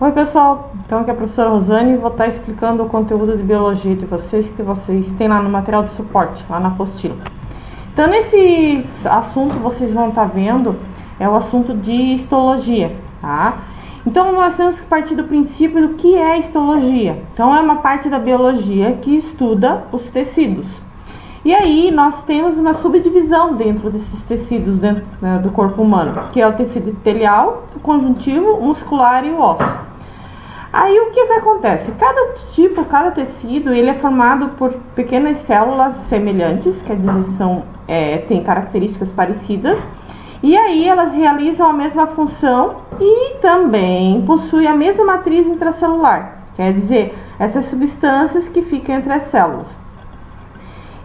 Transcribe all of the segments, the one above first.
Oi pessoal, então aqui é a professora Rosane e vou estar explicando o conteúdo de biologia de vocês que vocês têm lá no material de suporte, lá na apostila. Então nesse assunto vocês vão estar vendo é o assunto de histologia, tá? Então nós temos que partir do princípio do que é histologia. Então é uma parte da biologia que estuda os tecidos. E aí nós temos uma subdivisão dentro desses tecidos dentro do corpo humano, que é o tecido epitelial, o conjuntivo, o muscular e o ósseo. Aí o que acontece? Cada tecido, ele é formado por pequenas células semelhantes, quer dizer, tem características parecidas, e aí elas realizam a mesma função e também possuem a mesma matriz intracelular, quer dizer, essas substâncias que ficam entre as células.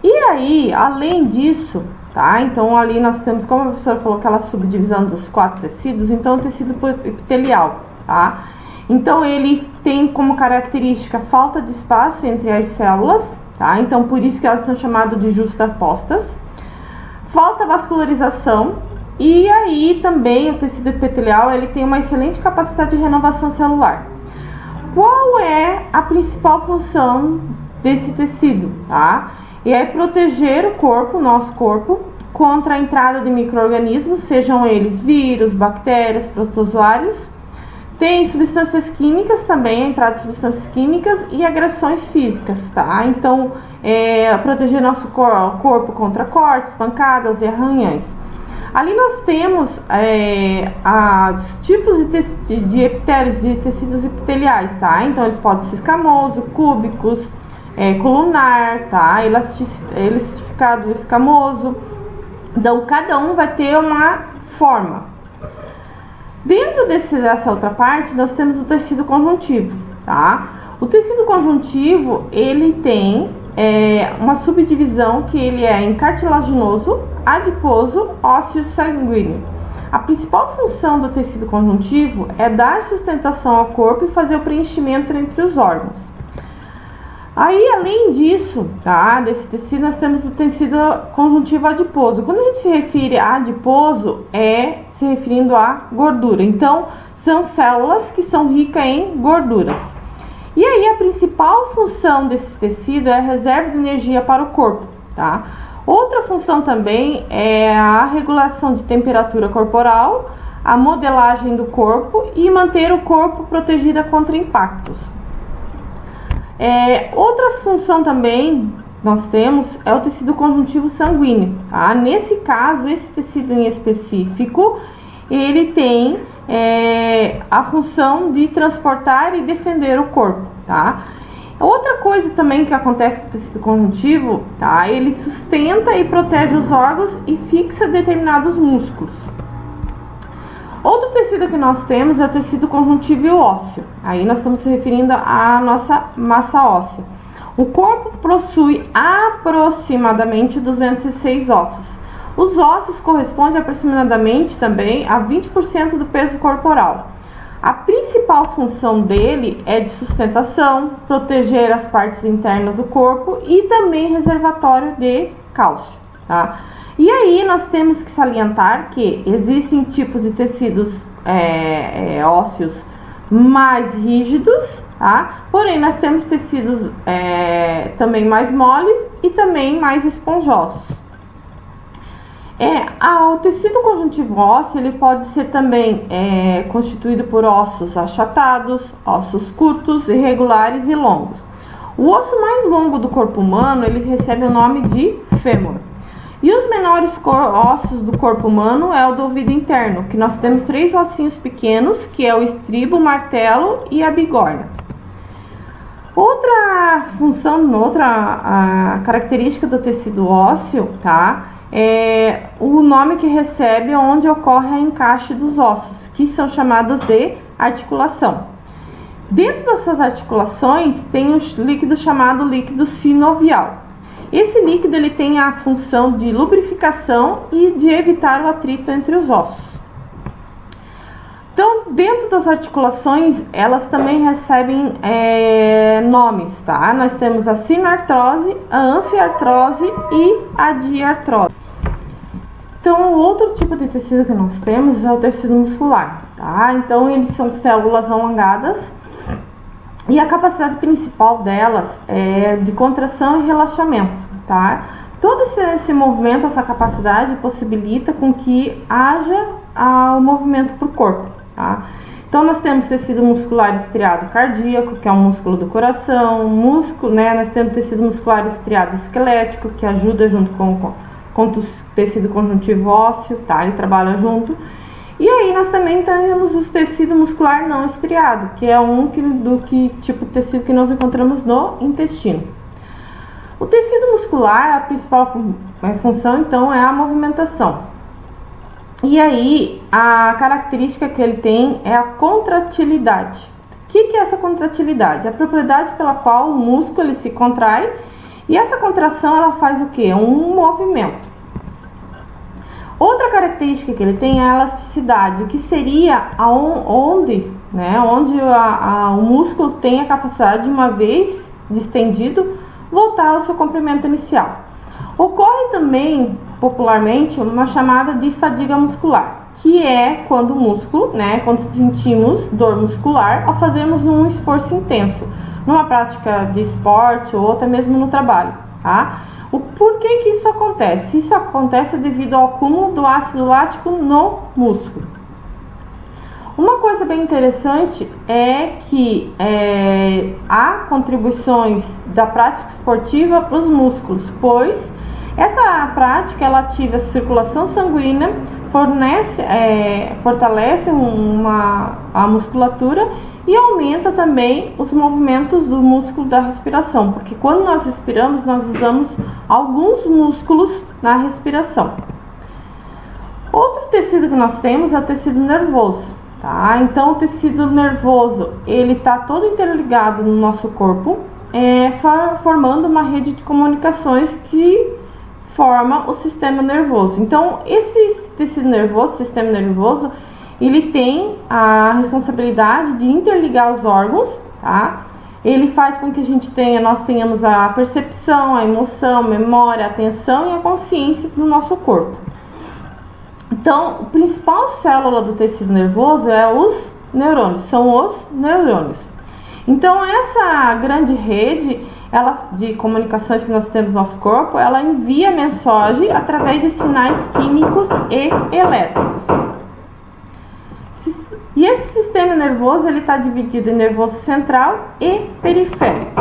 E aí, além disso, tá? Então ali nós temos, como a professora falou, aquela subdivisão dos 4 tecidos, então o tecido epitelial, tá? Então ele tem como característica falta de espaço entre as células, tá? Então por isso que elas são chamadas de justapostas. Falta vascularização e aí também o tecido epitelial, ele tem uma excelente capacidade de renovação celular. Qual é a principal função desse tecido, tá? E é proteger o corpo, nosso corpo, contra a entrada de micro-organismos, sejam eles vírus, bactérias, protozoários. Tem substâncias químicas também, a entrada de substâncias químicas e agressões físicas, tá? Então, proteger nosso corpo contra cortes, pancadas e arranhões. Ali nós temos os tipos de epitélios, de tecidos epiteliais, tá? Então, eles podem ser escamoso, cúbicos, colunar, tá? Elastificado, escamoso. Então, cada um vai ter uma forma. Dentro dessa outra parte, nós temos o tecido conjuntivo, tá? O tecido conjuntivo, ele tem uma subdivisão que ele é em cartilaginoso, adiposo, ósseo, sanguíneo. A principal função do tecido conjuntivo é dar sustentação ao corpo e fazer o preenchimento entre os órgãos. Aí, além disso, tá, desse tecido, nós temos o tecido conjuntivo adiposo. Quando a gente se refere a adiposo, se referindo à gordura. Então, são células que são ricas em gorduras. E aí, a principal função desse tecido é a reserva de energia para o corpo, tá? Outra função também é a regulação de temperatura corporal, a modelagem do corpo e manter o corpo protegido contra impactos. Outra função também nós temos é o tecido conjuntivo sanguíneo, tá? Nesse caso, esse tecido em específico, ele tem a função de transportar e defender o corpo, tá? Outra coisa também que acontece com o tecido conjuntivo, tá? Ele sustenta e protege os órgãos e fixa determinados músculos. Outro tecido que nós temos é o tecido conjuntivo ósseo. Aí nós estamos se referindo à nossa massa óssea. O corpo possui aproximadamente 206 ossos. Os ossos correspondem aproximadamente também a 20% do peso corporal. A principal função dele é de sustentação, proteger as partes internas do corpo e também reservatório de cálcio, tá? E aí nós temos que salientar que existem tipos de tecidos ósseos mais rígidos, tá? Porém nós temos tecidos também mais moles e também mais esponjosos. O tecido conjuntivo ósseo, ele pode ser também constituído por ossos achatados, ossos curtos, irregulares e longos. O osso mais longo do corpo humano, ele recebe o nome de fêmur. E os menores ossos do corpo humano é o do ouvido interno, que nós temos 3 ossinhos pequenos, que é o estribo, o martelo e a bigorna. Outra característica do tecido ósseo, tá? É o nome que recebe onde ocorre a encaixe dos ossos, que são chamadas de articulação. Dentro dessas articulações tem um líquido chamado líquido sinovial. Esse líquido, ele tem a função de lubrificação e de evitar o atrito entre os ossos. Então, dentro das articulações, elas também recebem nomes, tá? Nós temos a sinoartrose, a anfiartrose e a diartrose. Então, outro tipo de tecido que nós temos é o tecido muscular, tá? Então, eles são células alongadas e a capacidade principal delas é de contração e relaxamento, tá? Todo esse movimento, essa capacidade possibilita com que haja o movimento para o corpo, tá? Então, nós temos tecido muscular estriado cardíaco, que é o músculo do coração, nós temos tecido muscular estriado esquelético, que ajuda junto com o tecido conjuntivo ósseo, tá? Ele trabalha junto. E aí, nós também temos o tecido muscular não estriado, que é tipo de tecido que nós encontramos no intestino. O tecido muscular, a principal função, então, é a movimentação. E aí, a característica que ele tem é a contratilidade. O que é essa contratilidade? É a propriedade pela qual o músculo ele se contrai e essa contração ela faz o quê? Um movimento. Outra característica que ele tem é a elasticidade, que seria onde o músculo tem a capacidade de, uma vez distendido, voltar ao seu comprimento inicial. Ocorre também, popularmente, uma chamada de fadiga muscular, que é quando o músculo, quando sentimos dor muscular ao fazermos um esforço intenso, numa prática de esporte ou até mesmo no trabalho, tá? Por que isso acontece? Isso acontece devido ao acúmulo do ácido lático no músculo. Uma coisa bem interessante é que há contribuições da prática esportiva para os músculos, pois essa prática ela ativa a circulação sanguínea, fortalece a musculatura e aumenta também os movimentos do músculo da respiração, porque quando nós respiramos, nós usamos alguns músculos na respiração. Outro tecido que nós temos é o tecido nervoso, tá? Então, o tecido nervoso, ele está todo interligado no nosso corpo, formando uma rede de comunicações que forma o sistema nervoso. Então, esse tecido nervoso, sistema nervoso, ele tem a responsabilidade de interligar os órgãos, tá? Ele faz com que nós tenhamos a percepção, a emoção, a memória, a atenção e a consciência do nosso corpo. Então, a principal célula do tecido nervoso são os neurônios. Então, essa grande rede de comunicações que nós temos no nosso corpo, ela envia mensagem através de sinais químicos e elétricos. E esse sistema nervoso ele está dividido em nervoso central e periférico.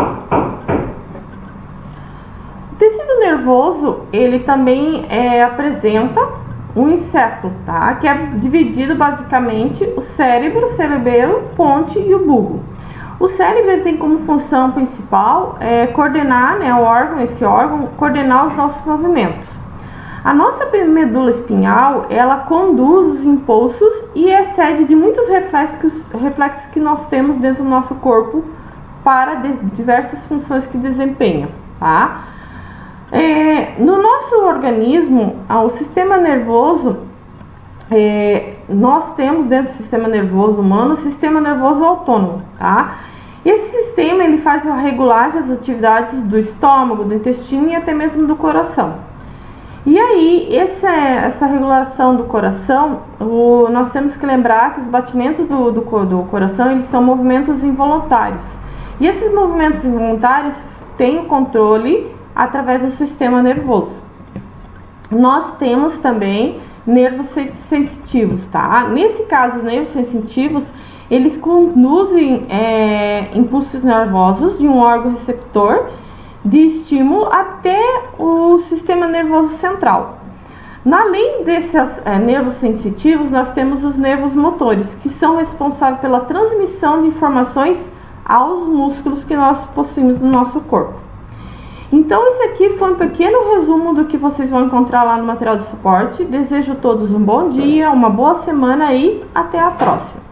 O tecido nervoso ele também apresenta um encéfalo, tá? Que é dividido basicamente o cérebro, cerebelo, ponte e o bulbo. O cérebro ele tem como função principal coordenar, coordenar os nossos movimentos. A nossa medula espinhal, ela conduz os impulsos e excede de muitos reflexos que nós temos dentro do nosso corpo para diversas funções que desempenha, tá? No nosso organismo, o sistema nervoso, nós temos dentro do sistema nervoso humano o sistema nervoso autônomo, tá? Esse sistema ele faz a regulagem das atividades do estômago, do intestino e até mesmo do coração. E aí, essa regulação do coração, nós temos que lembrar que os batimentos do coração, eles são movimentos involuntários. E esses movimentos involuntários têm o controle através do sistema nervoso. Nós temos também nervos sensitivos, tá? Nesse caso, os nervos sensitivos, eles conduzem impulsos nervosos de um órgão receptor de estímulo até o sistema nervoso central. Além desses nervos sensitivos, nós temos os nervos motores, que são responsáveis pela transmissão de informações aos músculos que nós possuímos no nosso corpo. Então, esse aqui foi um pequeno resumo do que vocês vão encontrar lá no material de suporte. Desejo a todos um bom dia, uma boa semana e até a próxima!